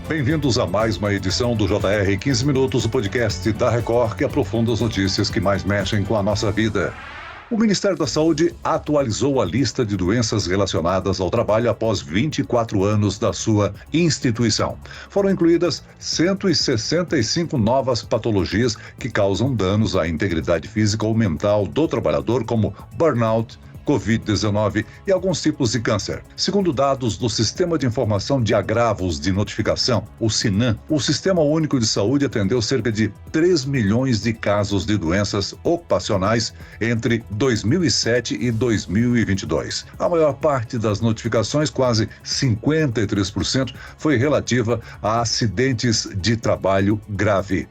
Bem-vindos a mais uma edição do JR 15 Minutos, o podcast da Record que aprofunda as notícias que mais mexem com a nossa vida. O Ministério da Saúde atualizou a lista de doenças relacionadas ao trabalho após 24 anos da sua instituição. Foram incluídas 165 novas patologias que causam danos à integridade física ou mental do trabalhador, como burnout, Covid-19 e alguns tipos de câncer. Segundo dados do Sistema de Informação de Agravos de Notificação, o SINAM, o Sistema Único de Saúde atendeu cerca de 3 milhões de casos de doenças ocupacionais entre 2007 e 2022. A maior parte das notificações, quase 53%, foi relativa a acidentes de trabalho grave.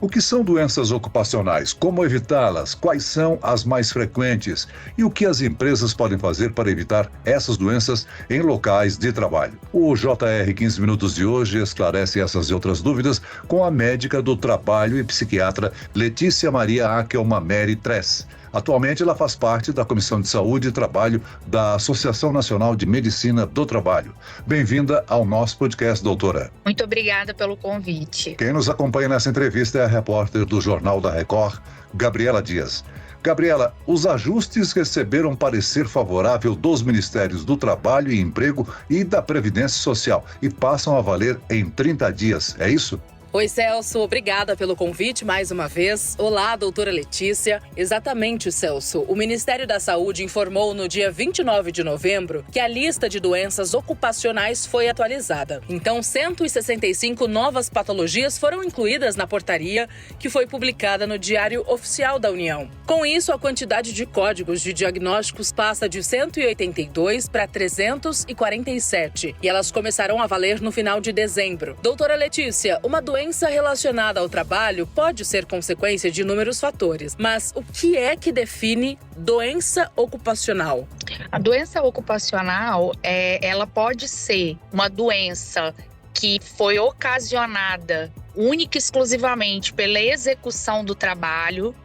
O que são doenças ocupacionais? Como evitá-las? Quais são as mais frequentes? E o que as empresas podem fazer para evitar essas doenças em locais de trabalho? O JR 15 Minutos de hoje esclarece essas e outras dúvidas com a médica do trabalho e psiquiatra Letícia Maria Ackelman Meri Tress. Atualmente, ela faz parte da Comissão de Saúde e Trabalho da Associação Nacional de Medicina do Trabalho. Bem-vinda ao nosso podcast, doutora. Muito obrigada pelo convite. Quem nos acompanha nessa entrevista é a repórter do Jornal da Record, Gabriela Dias. Gabriela, os ajustes receberam parecer favorável dos Ministérios do Trabalho e Emprego e da Previdência Social e passam a valer em 30 dias, é isso? Oi, Celso. Obrigada pelo convite mais uma vez. Olá, doutora Letícia. Exatamente, Celso. O Ministério da Saúde informou no dia 29 de novembro que a lista de doenças ocupacionais foi atualizada. Então, 165 novas patologias foram incluídas na portaria que foi publicada no Diário Oficial da União. Com isso, a quantidade de códigos de diagnósticos passa de 182 para 347 e elas começarão a valer no final de dezembro. Doutora Letícia, uma doença relacionada ao trabalho pode ser consequência de inúmeros fatores, mas o que é que define doença ocupacional? A doença ocupacional, ela pode ser uma doença que foi ocasionada única e exclusivamente pela execução do trabalho,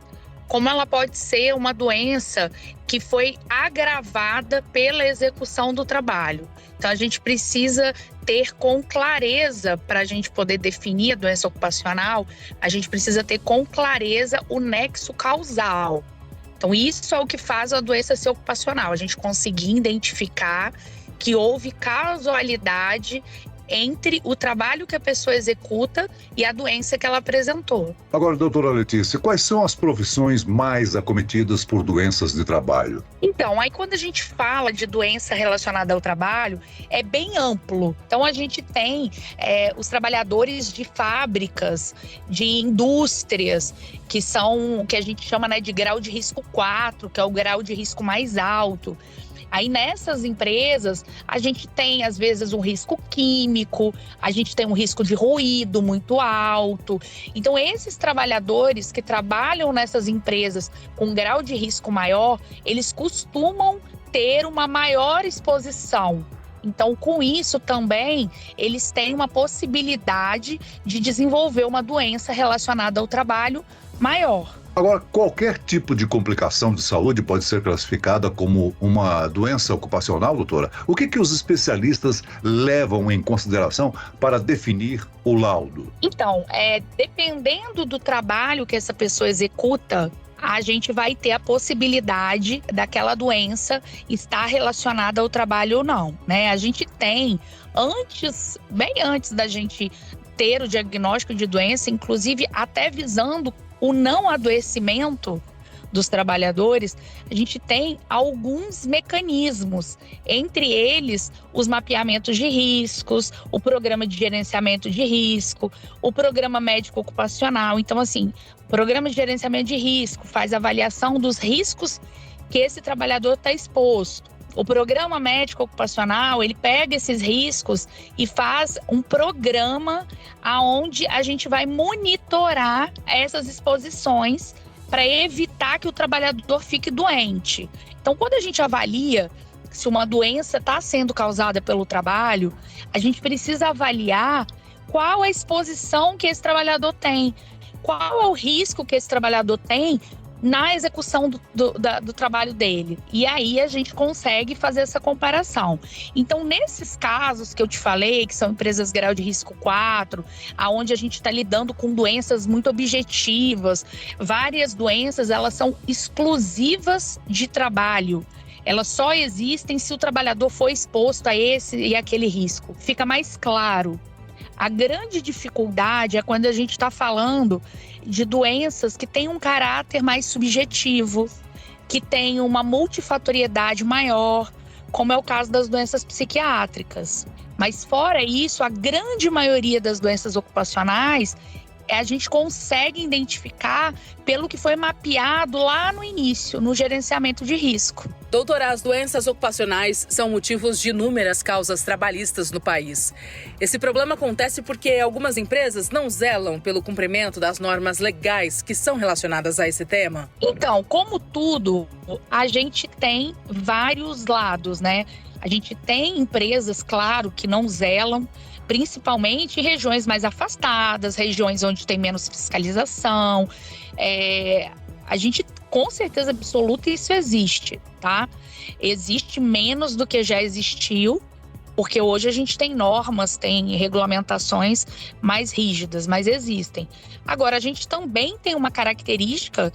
como ela pode ser uma doença que foi agravada pela execução do trabalho. Então, a gente precisa ter com clareza, para a gente poder definir a doença ocupacional, a gente precisa ter com clareza o nexo causal. Então, isso é o que faz a doença ser ocupacional, a gente conseguir identificar que houve causalidade entre o trabalho que a pessoa executa e a doença que ela apresentou. Agora, doutora Letícia, quais são as profissões mais acometidas por doenças de trabalho? Então, aí quando a gente fala de doença relacionada ao trabalho, é bem amplo. Então, a gente tem os trabalhadores de fábricas, de indústrias, que são, que a gente chama, de grau de risco 4, que é o grau de risco mais alto. Aí nessas empresas, a gente tem às vezes um risco químico, a gente tem um risco de ruído muito alto. Então esses trabalhadores que trabalham nessas empresas com um grau de risco maior, eles costumam ter uma maior exposição. Então, com isso também, eles têm uma possibilidade de desenvolver uma doença relacionada ao trabalho maior. Agora, qualquer tipo de complicação de saúde pode ser classificada como uma doença ocupacional, doutora? O que os especialistas levam em consideração para definir o laudo? Então, dependendo do trabalho que essa pessoa executa, a gente vai ter a possibilidade daquela doença estar relacionada ao trabalho ou não, né? A gente tem, bem antes da gente ter o diagnóstico de doença, inclusive até visando o não adoecimento dos trabalhadores, a gente tem alguns mecanismos, entre eles os mapeamentos de riscos, o programa de gerenciamento de risco, o programa médico ocupacional. Então, assim, o programa de gerenciamento de risco faz avaliação dos riscos que esse trabalhador está exposto. O programa médico ocupacional, ele pega esses riscos e faz um programa onde a gente vai monitorar essas exposições para evitar que o trabalhador fique doente. Então, quando a gente avalia se uma doença está sendo causada pelo trabalho, a gente precisa avaliar qual a exposição que esse trabalhador tem, qual é o risco que esse trabalhador tem na execução do trabalho dele. E aí a gente consegue fazer essa comparação. Então, nesses casos que eu te falei, que são empresas grau de risco 4, onde a gente está lidando com doenças muito objetivas, várias doenças, elas são exclusivas de trabalho. Elas só existem se o trabalhador for exposto a esse e aquele risco. Fica mais claro. A grande dificuldade é quando a gente está falando de doenças que têm um caráter mais subjetivo, que têm uma multifatoriedade maior, como é o caso das doenças psiquiátricas. Mas fora isso, a grande maioria das doenças ocupacionais, a gente consegue identificar pelo que foi mapeado lá no início, no gerenciamento de risco. Doutora, as doenças ocupacionais são motivos de inúmeras causas trabalhistas no país. Esse problema acontece porque algumas empresas não zelam pelo cumprimento das normas legais que são relacionadas a esse tema? Então, como tudo, a gente tem vários lados, né? A gente tem empresas, claro, que não zelam, principalmente em regiões mais afastadas, regiões onde tem menos fiscalização. A gente, com certeza absoluta, isso existe, tá? Existe menos do que já existiu, porque hoje a gente tem normas, tem regulamentações mais rígidas, mas existem. Agora, a gente também tem uma característica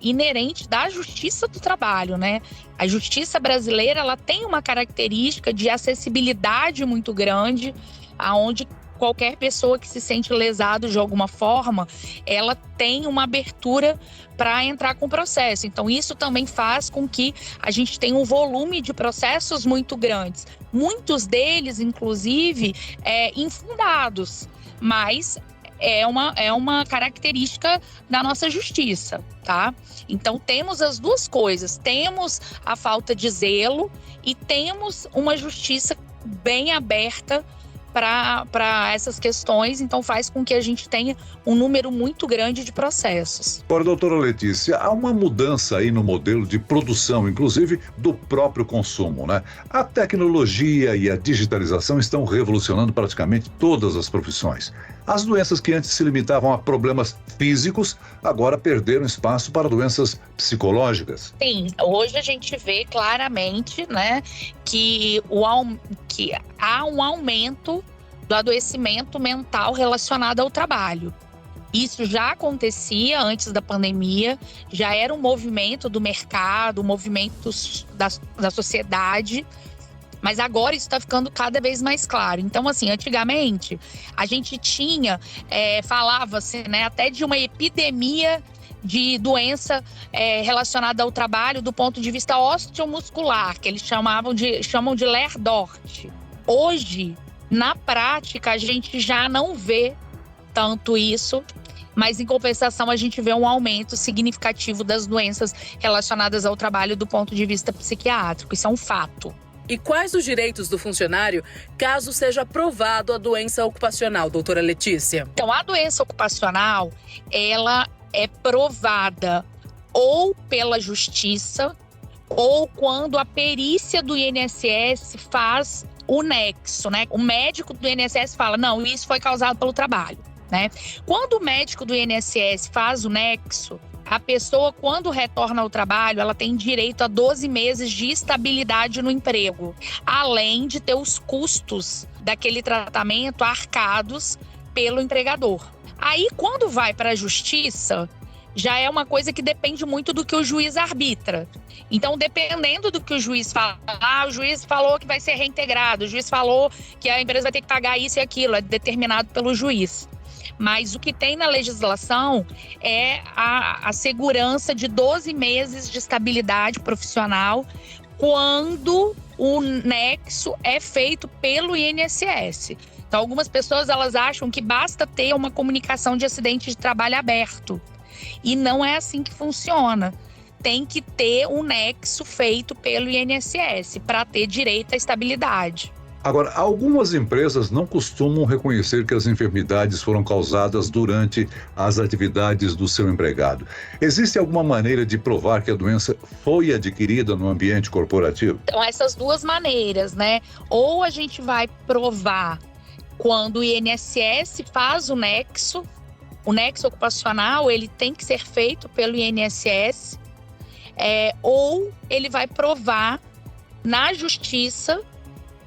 inerente da justiça do trabalho, né? A justiça brasileira, ela tem uma característica de acessibilidade muito grande, aonde qualquer pessoa que se sente lesado de alguma forma, ela tem uma abertura para entrar com o processo. Então, isso também faz com que a gente tenha um volume de processos muito grandes. Muitos deles, inclusive, infundados, mas é uma característica da nossa justiça, tá? Então, temos as duas coisas. Temos a falta de zelo e temos uma justiça bem aberta para essas questões, então faz com que a gente tenha um número muito grande de processos. Agora, doutora Letícia, há uma mudança aí no modelo de produção, inclusive do próprio consumo, né? A tecnologia e a digitalização estão revolucionando praticamente todas as profissões. As doenças que antes se limitavam a problemas físicos, agora perderam espaço para doenças psicológicas. Sim, hoje a gente vê claramente, né, que há um aumento do adoecimento mental relacionado ao trabalho. Isso já acontecia antes da pandemia, já era um movimento do mercado, um movimento da sociedade, mas agora isso está ficando cada vez mais claro. Então, assim, antigamente a gente tinha, falava-se, né, até de uma epidemia de doença relacionada ao trabalho do ponto de vista osteomuscular, que eles chamam de Ler-Dort. Hoje, na prática, a gente já não vê tanto isso, mas em compensação a gente vê um aumento significativo das doenças relacionadas ao trabalho do ponto de vista psiquiátrico. Isso é um fato. E quais os direitos do funcionário caso seja provado a doença ocupacional, doutora Letícia? Então, a doença ocupacional, ela é provada ou pela justiça ou quando a perícia do INSS faz o nexo, né? O médico do INSS fala, não, isso foi causado pelo trabalho, né? Quando o médico do INSS faz o nexo, a pessoa, quando retorna ao trabalho, ela tem direito a 12 meses de estabilidade no emprego, além de ter os custos daquele tratamento arcados pelo empregador. Aí, quando vai para a justiça, já é uma coisa que depende muito do que o juiz arbitra. Então, dependendo do que o juiz fala, o juiz falou que vai ser reintegrado, o juiz falou que a empresa vai ter que pagar isso e aquilo, é determinado pelo juiz. Mas o que tem na legislação é a segurança de 12 meses de estabilidade profissional quando o nexo é feito pelo INSS. Então, algumas pessoas elas acham que basta ter uma comunicação de acidente de trabalho aberto. E não é assim que funciona. Tem que ter um nexo feito pelo INSS para ter direito à estabilidade. Agora, algumas empresas não costumam reconhecer que as enfermidades foram causadas durante as atividades do seu empregado. Existe alguma maneira de provar que a doença foi adquirida no ambiente corporativo? Então, essas duas maneiras, né? Ou a gente vai provar quando o INSS faz o O nexo ocupacional, ele tem que ser feito pelo INSS, ou ele vai provar na justiça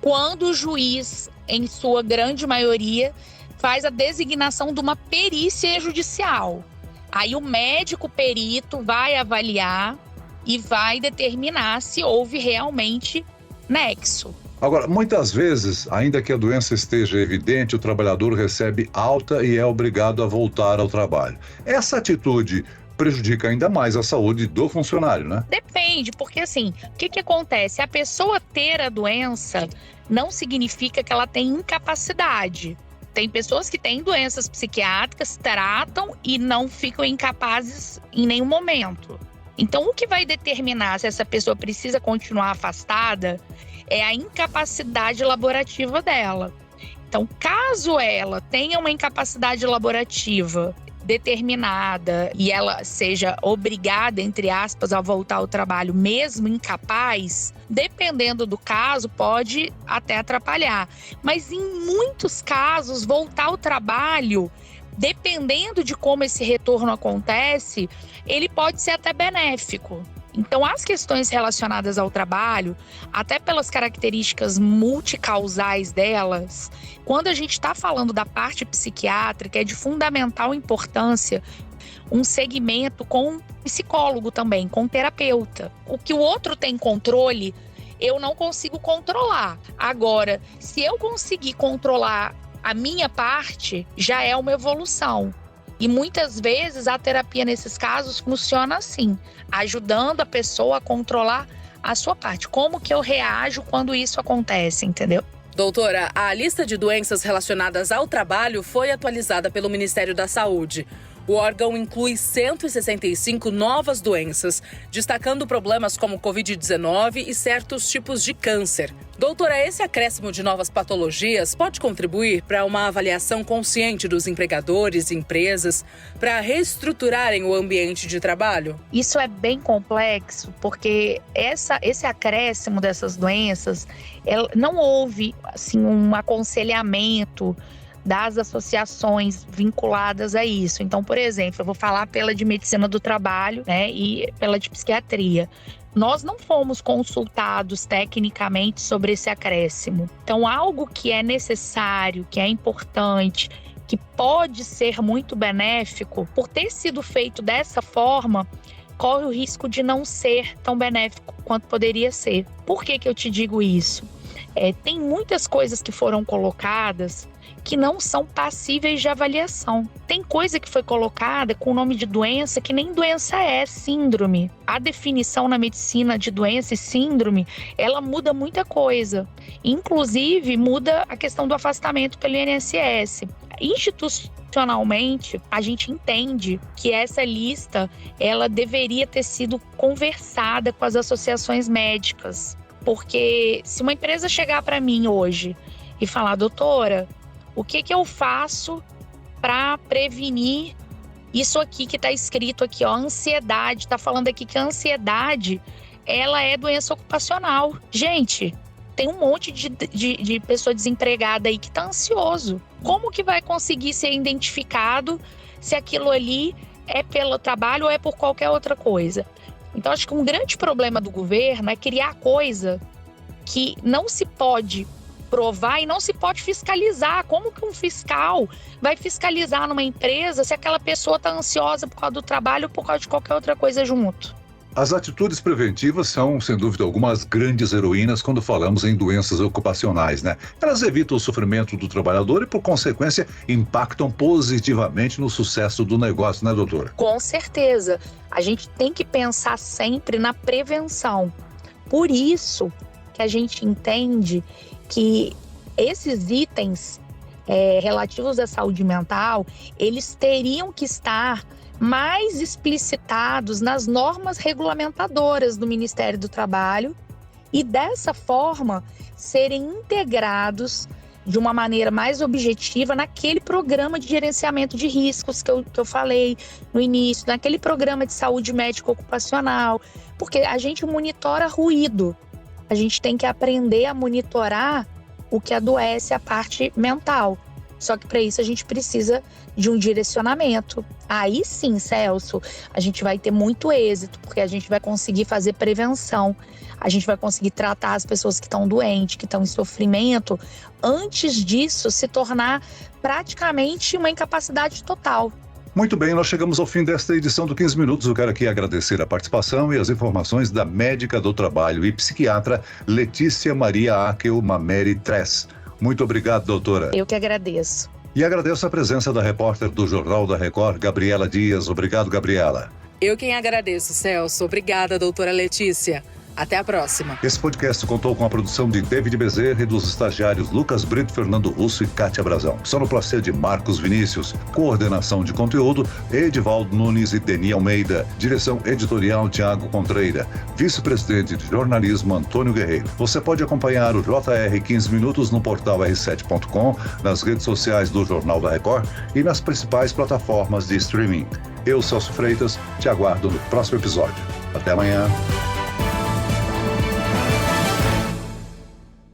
quando o juiz, em sua grande maioria, faz a designação de uma perícia judicial. Aí o médico perito vai avaliar e vai determinar se houve realmente nexo. Agora, muitas vezes, ainda que a doença esteja evidente, o trabalhador recebe alta e é obrigado a voltar ao trabalho. Essa atitude prejudica ainda mais a saúde do funcionário, né? Depende, porque assim, o que acontece? A pessoa ter a doença não significa que ela tem incapacidade. Tem pessoas que têm doenças psiquiátricas, tratam e não ficam incapazes em nenhum momento. Então, o que vai determinar se essa pessoa precisa continuar afastada é a incapacidade laborativa dela. Então, caso ela tenha uma incapacidade laborativa determinada e ela seja obrigada, entre aspas, a voltar ao trabalho mesmo incapaz, dependendo do caso, pode até atrapalhar. Mas em muitos casos, voltar ao trabalho, dependendo de como esse retorno acontece, ele pode ser até benéfico. Então, as questões relacionadas ao trabalho, até pelas características multicausais delas, quando a gente está falando da parte psiquiátrica, é de fundamental importância um segmento com psicólogo também, com terapeuta. O que o outro tem controle, eu não consigo controlar. Agora, se eu conseguir controlar a minha parte, já é uma evolução. E muitas vezes a terapia nesses casos funciona assim, ajudando a pessoa a controlar a sua parte. Como que eu reajo quando isso acontece, entendeu? Doutora, a lista de doenças relacionadas ao trabalho foi atualizada pelo Ministério da Saúde. O órgão inclui 165 novas doenças, destacando problemas como Covid-19 e certos tipos de câncer. Doutora, esse acréscimo de novas patologias pode contribuir para uma avaliação consciente dos empregadores e empresas para reestruturarem o ambiente de trabalho? Isso é bem complexo, porque esse acréscimo dessas doenças, não houve assim, um aconselhamento das associações vinculadas a isso. Então, por exemplo, eu vou falar pela de medicina do trabalho, né, e pela de psiquiatria. Nós não fomos consultados tecnicamente sobre esse acréscimo. Então, algo que é necessário, que é importante, que pode ser muito benéfico, por ter sido feito dessa forma, corre o risco de não ser tão benéfico quanto poderia ser. Por que eu te digo isso? Tem muitas coisas que foram colocadas que não são passíveis de avaliação. Tem coisa que foi colocada com o nome de doença que nem doença é síndrome. A definição na medicina de doença e síndrome, ela muda muita coisa. Inclusive, muda a questão do afastamento pelo INSS. Institucionalmente, a gente entende que essa lista, ela deveria ter sido conversada com as associações médicas. Porque se uma empresa chegar para mim hoje e falar, doutora, o que eu faço para prevenir isso aqui que está escrito aqui, ó, ansiedade, está falando aqui que a ansiedade, ela é doença ocupacional. Gente, tem um monte de pessoa desempregada aí que está ansioso. Como que vai conseguir ser identificado se aquilo ali é pelo trabalho ou é por qualquer outra coisa? Então, acho que um grande problema do governo é criar coisa que não se pode provar e não se pode fiscalizar. Como que um fiscal vai fiscalizar numa empresa se aquela pessoa está ansiosa por causa do trabalho ou por causa de qualquer outra coisa junto? As atitudes preventivas são, sem dúvida alguma, as grandes heroínas quando falamos em doenças ocupacionais, né? Elas evitam o sofrimento do trabalhador e, por consequência, impactam positivamente no sucesso do negócio, né, doutora? Com certeza. A gente tem que pensar sempre na prevenção. Por isso que a gente entende que esses itens relativos à saúde mental, eles teriam que estar mais explicitados nas normas regulamentadoras do Ministério do Trabalho e, dessa forma, serem integrados de uma maneira mais objetiva naquele programa de gerenciamento de riscos que eu falei no início, naquele programa de saúde médico-ocupacional, porque a gente monitora ruído. A gente tem que aprender a monitorar o que adoece a parte mental. Só que para isso a gente precisa de um direcionamento. Aí sim, Celso, a gente vai ter muito êxito, porque a gente vai conseguir fazer prevenção, a gente vai conseguir tratar as pessoas que estão doentes, que estão em sofrimento, antes disso se tornar praticamente uma incapacidade total. Muito bem, nós chegamos ao fim desta edição do 15 Minutos. Eu quero aqui agradecer a participação e as informações da médica do trabalho e psiquiatra Letícia Maria Akel Mameri Tress. Muito obrigado, doutora. Eu que agradeço. E agradeço a presença da repórter do Jornal da Record, Gabriela Dias. Obrigado, Gabriela. Eu quem agradeço, Celso. Obrigada, doutora Letícia. Até a próxima. Esse podcast contou com a produção de David Bezerra e dos estagiários Lucas Brito, Fernando Russo e Kátia Brazão. Sonoplastia de Marcos Vinícius. Coordenação de conteúdo, Edivaldo Nunes e Deni Almeida. Direção editorial, Tiago Contreira. Vice-presidente de jornalismo, Antônio Guerreiro. Você pode acompanhar o JR 15 Minutos no portal r7.com, nas redes sociais do Jornal da Record e nas principais plataformas de streaming. Eu, Celso Freitas, te aguardo no próximo episódio. Até amanhã.